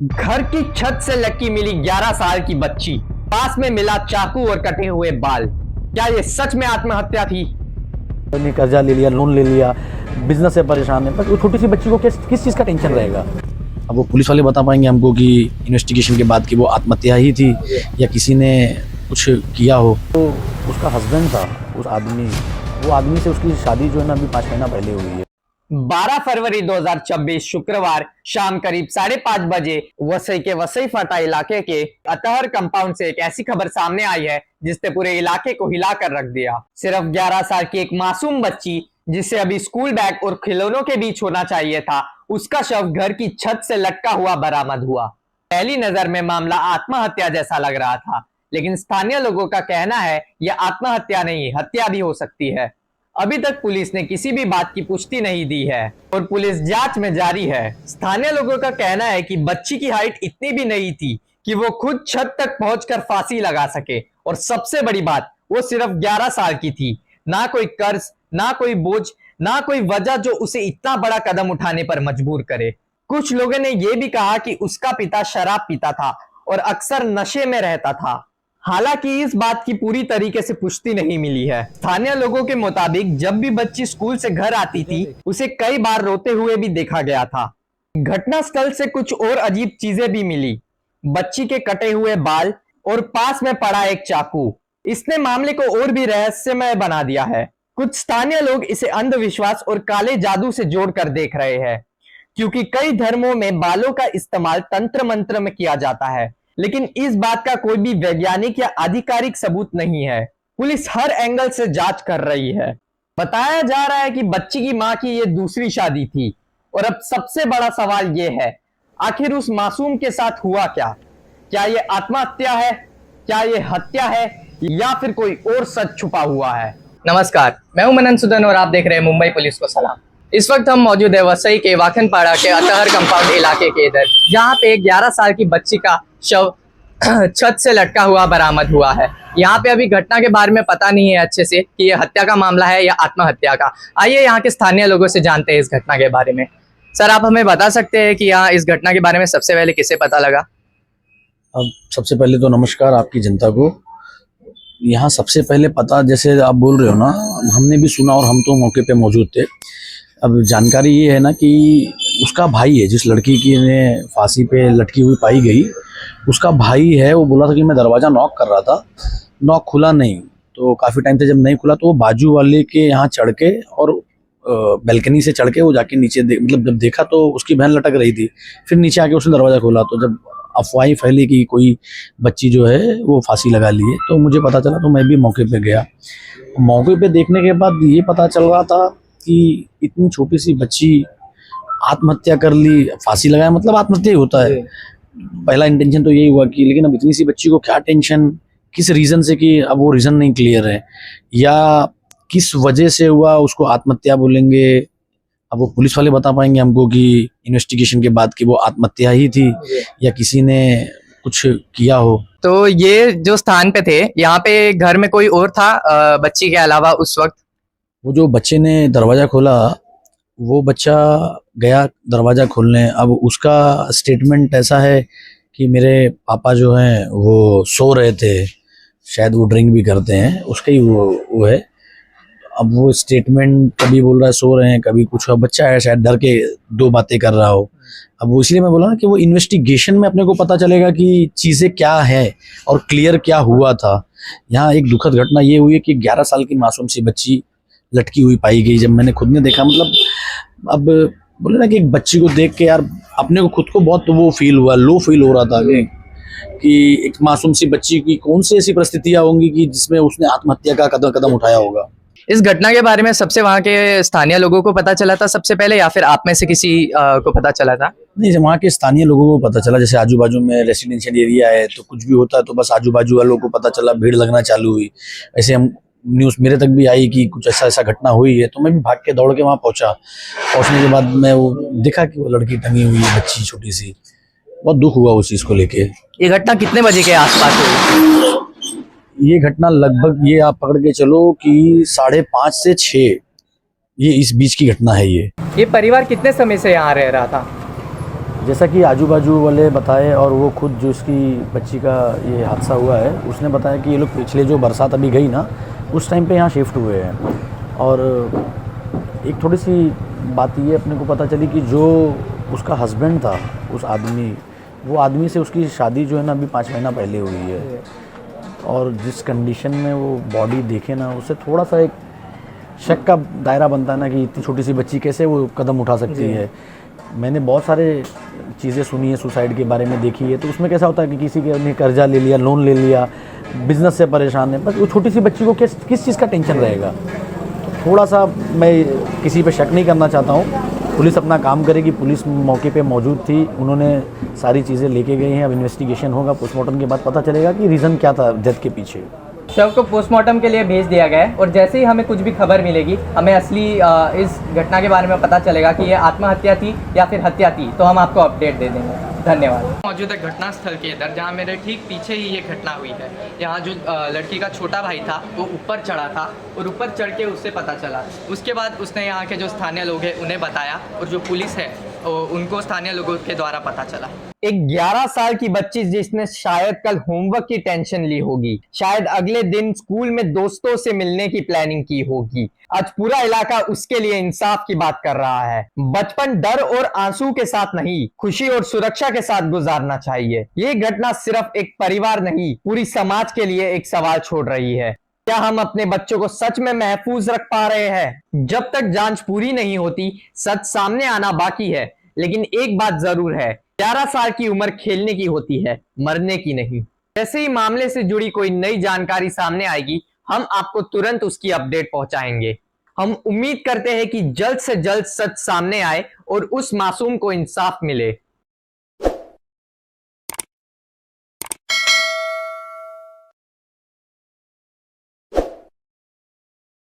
घर की छत से लटकी मिली 11 साल की बच्ची, पास में मिला चाकू और कटे हुए बाल। क्या ये सच में आत्महत्या थी? ने कर्जा ले लिया, लोन ले लिया, बिजनेस से परेशान है, बस वो छोटी सी बच्ची को किस चीज़ का टेंशन रहेगा। अब वो पुलिस वाले बता पाएंगे हमको कि इन्वेस्टिगेशन के बाद कि वो आत्महत्या ही थी या किसी ने कुछ किया हो। तो उसका हस्बैंड था वो आदमी से उसकी शादी जो है ना अभी 5 महीना पहले हुई है। 12 फरवरी 2024 शुक्रवार शाम करीब 5:30 बजे वसई के वसई फाटा इलाके के अतहर कंपाउंड से एक ऐसी खबर सामने आई है जिसने पूरे इलाके को हिलाकर रख दिया। सिर्फ 11 साल की एक मासूम बच्ची जिसे अभी स्कूल बैग और खिलौनों के बीच होना चाहिए था, उसका शव घर की छत से लटका हुआ बरामद हुआ। पहली नजर में मामला आत्महत्या जैसा लग रहा था, लेकिन स्थानीय लोगों का कहना है यह आत्महत्या नहीं, हत्या भी हो सकती है। अभी तक पुलिस ने किसी भी बात की पुष्टि नहीं दी है और पुलिस जांच में जारी है। स्थानीय लोगों का कहना है कि बच्ची की हाइट इतनी भी नहीं थी कि वो खुद छत तक पहुंचकर फांसी लगा सके, और सबसे बड़ी बात, वो सिर्फ 11 साल की थी। ना कोई कर्ज, ना कोई बोझ, ना कोई वजह जो उसे इतना बड़ा कदम उठाने पर मजबूर करे। कुछ लोगों ने यह भी कहा कि उसका पिता शराब पीता था और अक्सर नशे में रहता था। हालांकि इस बात की पूरी तरीके से पुष्टि नहीं मिली है। स्थानीय लोगों के मुताबिक जब भी बच्ची स्कूल से घर आती थी, उसे कई बार रोते हुए भी देखा गया था। घटना स्थल से कुछ और अजीब चीजें भी मिली, बच्ची के कटे हुए बाल और पास में पड़ा एक चाकू। इसने मामले को और भी रहस्यमय बना दिया है। कुछ स्थानीय लोग इसे अंधविश्वास और काले जादू से जोड़कर देख रहे हैं, क्योंकि कई धर्मों में बालों का इस्तेमाल तंत्र मंत्र में किया जाता है, लेकिन इस बात का कोई भी वैज्ञानिक या आधिकारिक सबूत नहीं है। पुलिस हर एंगल से जांच कर रही है। बताया जा रहा है कि बच्ची की मां की यह दूसरी शादी थी, और अब सबसे बड़ा सवाल यह है, आखिर उस मासूम के साथ हुआ क्या? क्या यह आत्महत्या है, क्या यह हत्या है, या फिर कोई और सच छुपा हुआ है? नमस्कार, मैं हूं मनन सुदन और आप देख रहे हैं मुंबई पुलिस को सलाम। इस वक्त हम मौजूद है वसई के वाखनपाड़ा के अतहर कंपाउंड इलाके के इधर, जहां पे 11 साल की बच्ची का शव छत से लटका हुआ बरामद हुआ है। यहाँ पे अभी घटना के बारे में पता नहीं है अच्छे से कि ये हत्या का मामला है या आत्महत्या का। आइए यहाँ के स्थानीय लोगों से जानते हैं इस घटना के बारे में। सर, आप हमें बता सकते हैं कि यहाँ इस घटना के बारे में सबसे पहले किसे पता लगा? अब सबसे पहले तो नमस्कार आपकी जनता को। यहाँ सबसे पहले पता, जैसे आप बोल रहे हो ना, हमने भी सुना और हम तो मौके पे मौजूद थे। अब जानकारी ये है ना कि उसका भाई है, जिस लड़की की ने फांसी पे लटकी हुई पाई गई, उसका भाई है। वो बोला था कि मैं दरवाज़ा नॉक कर रहा था, नॉक खुला नहीं, तो काफ़ी टाइम से जब नहीं खुला तो वो बाजू वाले के यहाँ चढ़ के और बैल्कनी से चढ़ के वो जाके नीचे मतलब जब देखा तो उसकी बहन लटक रही थी। फिर नीचे आके उसने दरवाज़ा खोला, तो जब अफवाही फैली कि कोई बच्ची जो है वो फांसी लगा ली है, तो मुझे पता चला, तो मैं भी मौके पे गया। मौके पे देखने के बाद ये पता चल रहा था कि इतनी छोटी सी बच्ची आत्महत्या कर ली, फांसी लगाया, मतलब आत्महत्या ही होता है। पहला इंटेंशन तो यही हुआ कि, लेकिन अब इतनी सी बच्ची को क्या टेंशन, किस रीज़न से, कि अब वो रीज़न नहीं क्लियर है, या किस वजह से हुआ उसको आत्महत्या बोलेंगे। अब वो पुलिस वाले बता पाएंगे हमको कि इन्वेस्टिगेशन के बाद कि वो आत्महत्या ही थी या किसी ने कुछ किया हो। तो ये जो स्थान पे थे, यहाँ पे घर में कोई और था बच्ची के अलावा उस वक्त? वो जो बच्चे ने दरवाज़ा खोला, वो बच्चा गया दरवाज़ा खोलने। अब उसका स्टेटमेंट ऐसा है कि मेरे पापा जो हैं वो सो रहे थे, शायद वो ड्रिंक भी करते हैं, उसका ही वो है। अब वो स्टेटमेंट कभी बोल रहा है सो रहे हैं, कभी कुछ, बच्चा है शायद डर के दो बातें कर रहा हो। अब वो इसलिए मैं बोला ना कि वो इन्वेस्टिगेशन में अपने को पता चलेगा कि चीज़ें क्या है और क्लियर क्या हुआ था। यहाँ एक दुखद घटना ये हुई है कि 11 साल की मासूम सी बच्ची लटकी हुई पाई गई। जब मैंने खुद ने देखा, मतलब अब बोले ना कि एक बच्ची को देख के यार अपने को खुद को बहुत वो फील हुआ, लो फील हो रहा था कि एक मासूम सी बच्ची की कौन सी ऐसी परिस्थितियां होंगी कि जिसमें उसने आत्महत्या का कदम उठाया होगा। इस घटना के बारे में सबसे वहाँ के स्थानीय लोगों को पता चला था सबसे पहले, या फिर आप में से किसी को पता चला था? नहीं, जब वहाँ के स्थानीय लोगों को पता चला, जैसे आजू बाजू में रेसिडेंशियल एरिया है, तो कुछ भी होता है तो बस आजू बाजू वालों को पता चला, भीड़ लगना चालू हुई। ऐसे हम न्यूज़ मेरे तक भी आई कि कुछ ऐसा घटना हुई है, तो मैं भी भाग के दौड़ के वहाँ पहुँचा। पहुँचने के बाद मैं वो देखा कि वो लड़की टंगी हुई है, बच्ची छोटी सी। बहुत दुख हुआ उस चीज़ को लेके। ये घटना कितने बजे के आसपास हुई? ये घटना लगभग, ये आप पकड़ के चलो कि 5:30 से 6, ये इस बीच की घटना है। ये परिवार कितने समय से यहाँ रह रहा था? जैसा कि आजू बाजू वाले बताए और वो खुद जो इसकी बच्ची का ये हादसा हुआ है उसने बताया कि ये लोग पिछले जो बरसात अभी गई ना उस टाइम पे यहाँ शिफ्ट हुए हैं। और एक थोड़ी सी बात ये अपने को पता चली कि जो उसका हस्बैंड था उस आदमी, वो आदमी से उसकी शादी जो है ना अभी 5 महीना पहले हुई है। और जिस कंडीशन में वो बॉडी देखे ना उससे थोड़ा सा एक शक का दायरा बनता है ना कि इतनी छोटी सी बच्ची कैसे वो कदम उठा सकती है। मैंने बहुत सारे चीज़ें सुनी है सुसाइड के बारे में, देखी है, तो उसमें कैसा होता है कि किसी के ने कर्जा ले लिया, लोन ले लिया, बिजनेस से परेशान है, बस वो छोटी सी बच्ची को किस चीज़ का टेंशन रहेगा। थोड़ा सा मैं किसी पे शक नहीं करना चाहता हूँ, पुलिस अपना काम करेगी। पुलिस मौके पे मौजूद थी, उन्होंने सारी चीज़ें लेके गए हैं। अब इन्वेस्टिगेशन होगा, पोस्टमार्टम के बाद पता चलेगा कि रीज़न क्या था डेथ के पीछे। शव को पोस्टमार्टम के लिए भेज दिया गया है और जैसे ही हमें कुछ भी खबर मिलेगी, हमें असली इस घटना के बारे में पता चलेगा कि ये आत्महत्या थी या फिर हत्या थी, तो हम आपको अपडेट दे देंगे। धन्यवाद। मौजूद है घटना स्थल के इधर, जहाँ मेरे ठीक पीछे ही ये घटना हुई है। यहाँ जो लड़की का छोटा भाई था वो ऊपर चढ़ा था और ऊपर चढ़ के उससे पता चला। उसके बाद उसने यहाँ के जो स्थानीय लोग हैं उन्हें बताया और जो पुलिस है उनको स्थानीय लोगों के द्वारा पता चला। एक 11 साल की बच्ची जिसने शायद कल होमवर्क की टेंशन ली होगी, शायद अगले दिन स्कूल में दोस्तों से मिलने की प्लानिंग की होगी, आज पूरा इलाका उसके लिए इंसाफ की बात कर रहा है। बचपन डर और आंसू के साथ नहीं, खुशी और सुरक्षा के साथ गुजारना चाहिए। ये घटना सिर्फ एक परिवार नहीं, पूरी समाज के लिए एक सवाल छोड़ रही है। क्या हम अपने बच्चों को सच में महफूज रख पा रहे हैं? जब तक जांच पूरी नहीं होती, सच सामने आना बाकी है। लेकिन एक बात जरूर है, 11 साल की उम्र खेलने की होती है, मरने की नहीं। जैसे ही मामले से जुड़ी कोई नई जानकारी सामने आएगी, हम आपको तुरंत उसकी अपडेट पहुंचाएंगे। हम उम्मीद करते हैं कि जल्द से जल्द सच सामने आए और उस मासूम को इंसाफ मिले।